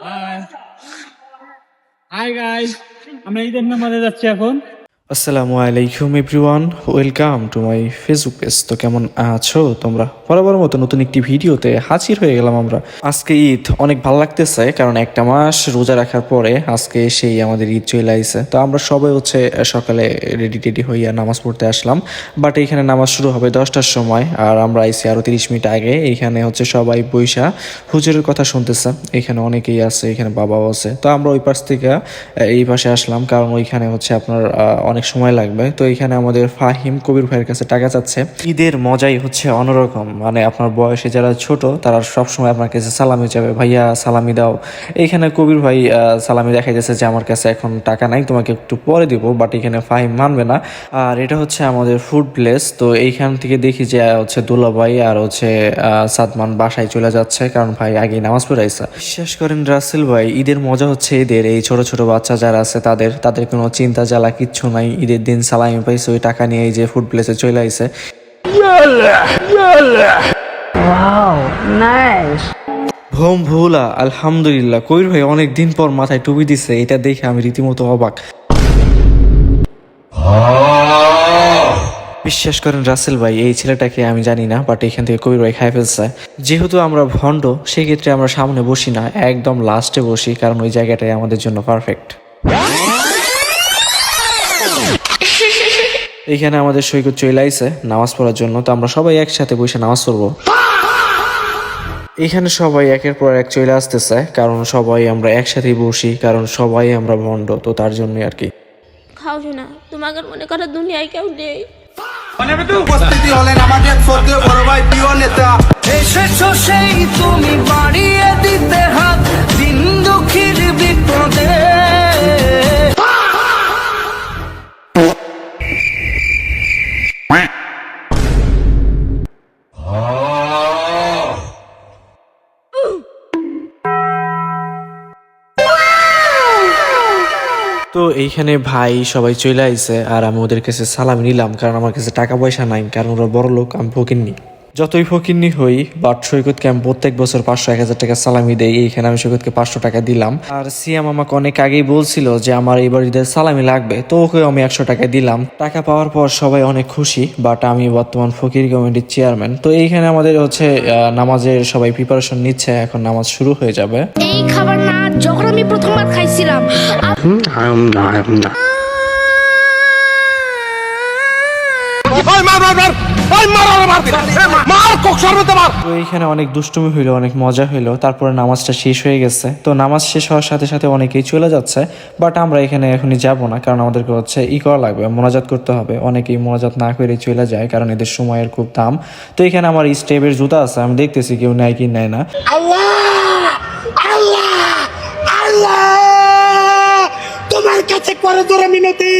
High hi guys, আমরা ঈদের নামাজে যাচ্ছি এখন। আসসালামু আলাইকুম everyone, welcome to my Facebook page. তো কেমন আছো তোমরা? বরাবর মতো নতুন একটি ভিডিওতে হাজির হয়ে গেলাম আমরা। আজকে ঈদ অনেক ভালো লাগতেছে, কারণ একটা মাস রোজা রাখার পরে আজকে সেই আমাদের ঈদ চলে আইছে। তো আমরা সবাই সকালে রেডি হইয়া নামাজ পড়তে আসলাম, বাট এইখানে নামাজ শুরু হবে 10টার সময়, আর আমরা আইসি আরও 30 মিনিট আগে। এইখানে সবাই বইসা হুজুরের কথা শুনতেছে। এখানে অনেকেই আছে, এখানে বাবাও আছে। তো আমরা ওই পাশ থেকে এই পাশে আসলাম, কারণ ওইখানে আপনার অনেক সময় লাগবে। তো এখানে আমাদের ফাহিম কবির ভাইয়ের কাছে টাকা চাচ্ছে। ঈদের মজাই অন্যরকম, মানে আপনার বয়সে যারা ছোট তারা সবসময় আপনার কাছে সালামি যাবে, ভাইয়া সালামি দাও। এইখানে কবির ভাই সালামি দেখাইতেছে যে আমার কাছে এখন টাকা নাই, তোমাকে একটু পরে দিব, বাট এখানে ফাহিম মানবে না। আর এটা আমাদের ফুড প্লেস। তো এইখান থেকে দেখি যে দুলা ভাই আর সাদমান বাসায় চলে যাচ্ছে, কারণ ভাই আগেই নামাজ পড়াইছে। বিশ্বাস করেন রাসেল ভাই, ঈদের মজা এদের এই ছোট ছোট বাচ্চা যারা আছে তাদের কোনো চিন্তা জ্বালা কিচ্ছু নাই। ঈদের দিন সালামি পাইছে, ওই টাকা নিয়ে এই যে ফুড প্লেসে চলে আইছে। ভোম ভোলা আলহামদুলিল্লাহ। কবির ভাই অনেক দিন পর মাথায় টুপি দিছে, এটা দেখে আমি রীতিমতো অবাক। বিশ্বাস করেন রাসেল ভাই, এই ছেলেটাকে আমি জানি না, বাট এখান থেকে কবির ভাই খাই ফেলছে। যেহেতু আমরা ভণ্ড, সেক্ষেত্রে আমরা সামনে বসি না, একদম লাস্টে বসি, কারণ ওই জায়গাটাই আমাদের জন্য পারফেক্ট। এইখানে আমাদের সৈকত চলে আইছে নামাজ পড়ার জন্য। তো আমরা সবাই একসাথে বসে নামাজ পড়বো। এখানে সবাই একের পর এক চলে আসতেছে, কারণ সবাই আমরা একসাথেই বসি, কারণ সবাই আমরা ভণ্ড, তো তার জন্যই আর কি। খাও না, তোমাকে মনে করো দুনিয়ায় কেউ নেই। উপস্থিতি হলেন আমাদের শ্রদ্ধেয় বড় ভাই প্রিয় নেতা। এসেছো সেই তুমি বাড়িয়ে দিতে হাত দিন দুঃখীর বিপদে। তো এইখানে ভাই সবাই চলে আইছে, আর আমি ওদের কাছে সালাম নিলাম, কারণ আমার কাছে টাকা পয়সা নাই, কারণ ওরা বড় লোক, আমি ফকিন্নি। যতই ফকিন্নি হই, বাট সৈকতকে আমি প্রত্যেক বছর 500-1000 টাকা সালামি দেই। এইখানে আমি সৈকতকে 500 টাকা দিলাম। আর সিয়াম আমাকে অনেক আগেই বলছিল যে আমার এইবার ঈদের সালামি লাগবে, তো ওকে আমি 100 টাকা দিলাম। টাকা পাওয়ার পর সবাই অনেক খুশি, বাট আমি বর্তমান ফকির কমিটির চেয়ারম্যান। তো এইখানে আমাদের নামাজের সবাই প্রিপারেশন নিচ্ছে, এখন নামাজ শুরু হয়ে যাবে। এই খাবার না যখন আমি প্রথমবার খাইছিলাম, তো এইখানে অনেক দুষ্টুমি হইলো, অনেক মজা হইলো। তারপরে নামাজটা শেষ হয়ে গেছে। তো নামাজ শেষ হওয়ার সাথে সাথে অনেকেই চলে যাচ্ছে, বাট আমরা এখানে এখনই যাব না, কারণ আমাদেরকে করা লাগবে, মোনাজাত করতে হবে। অনেকেই মোনাজাত না করে চলে যায়, কারণ এদের সময়ের খুব দাম। তো এখানে আমার স্টেপের জুতা আছে, আমি দেখতেছি কেউ নেয় কি নেয় না। তোমার কাছে করে ধরে মিনতি।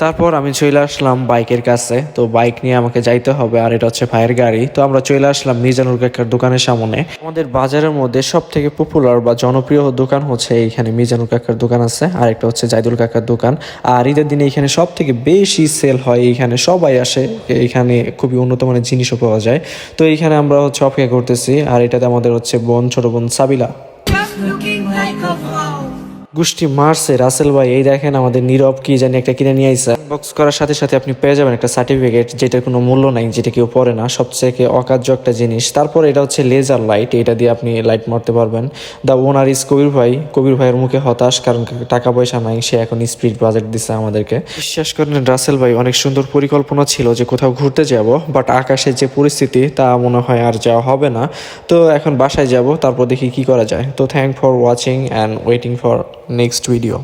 তারপর আমি চলে আসলাম বাইকের কাছে। তো বাইক নিয়ে আমাকে যাইতে হবে, আর এটা ভাইয়ের গাড়ি। তো আমরা চলে আসলাম মিজানুর কাকার দোকানের সামনে। আমাদের বাজারের মধ্যে সব থেকে পপুলার বা জনপ্রিয় দোকান এইখানে মিজানুর কাকার দোকান আছে, আর একটা জাইদুল কাকার দোকান। আর ঈদের দিনে এখানে সব থেকে বেশি সেল হয়, এইখানে সবাই আসে, এখানে খুবই উন্নত মানের জিনিসও পাওয়া যায়। তো এইখানে আমরা অপেক্ষা করতেছি, আর এটাতে আমাদের ছোট বোন সাবিলা গোষ্ঠী মারছে। রাসেল ভাই এই দেখেন আমাদের নীরব কি জানি একটা কিনে নিয়ে আইসা। বক্স করার সাথে সাথে আপনি পেয়ে যাবেন একটা সার্টিফিকেট, যেটার কোনো মূল্য নাই, যেটা কেউ পড়ে না, সবচেয়ে অকার্য একটা জিনিস। তারপর এটা লেজার লাইট, এটা দিয়ে আপনি লাইট মারতে পারবেন। দ্য ওনার ইজ কবির ভাই। কবির ভাইয়ের মুখে হতাশ, কারণ টাকা পয়সা নাই, সে এখন স্পিড বাজেট দিচ্ছে আমাদেরকে। বিশ্বাস করেন রাসেল ভাই, অনেক সুন্দর পরিকল্পনা ছিল যে কোথাও ঘুরতে যাব, বাট আকাশের যে পরিস্থিতি তা মনে হয় আর যাওয়া হবে না। তো এখন বাসায় যাব, তারপর দেখি কি করা যায়। তো thank for watching and waiting for next video.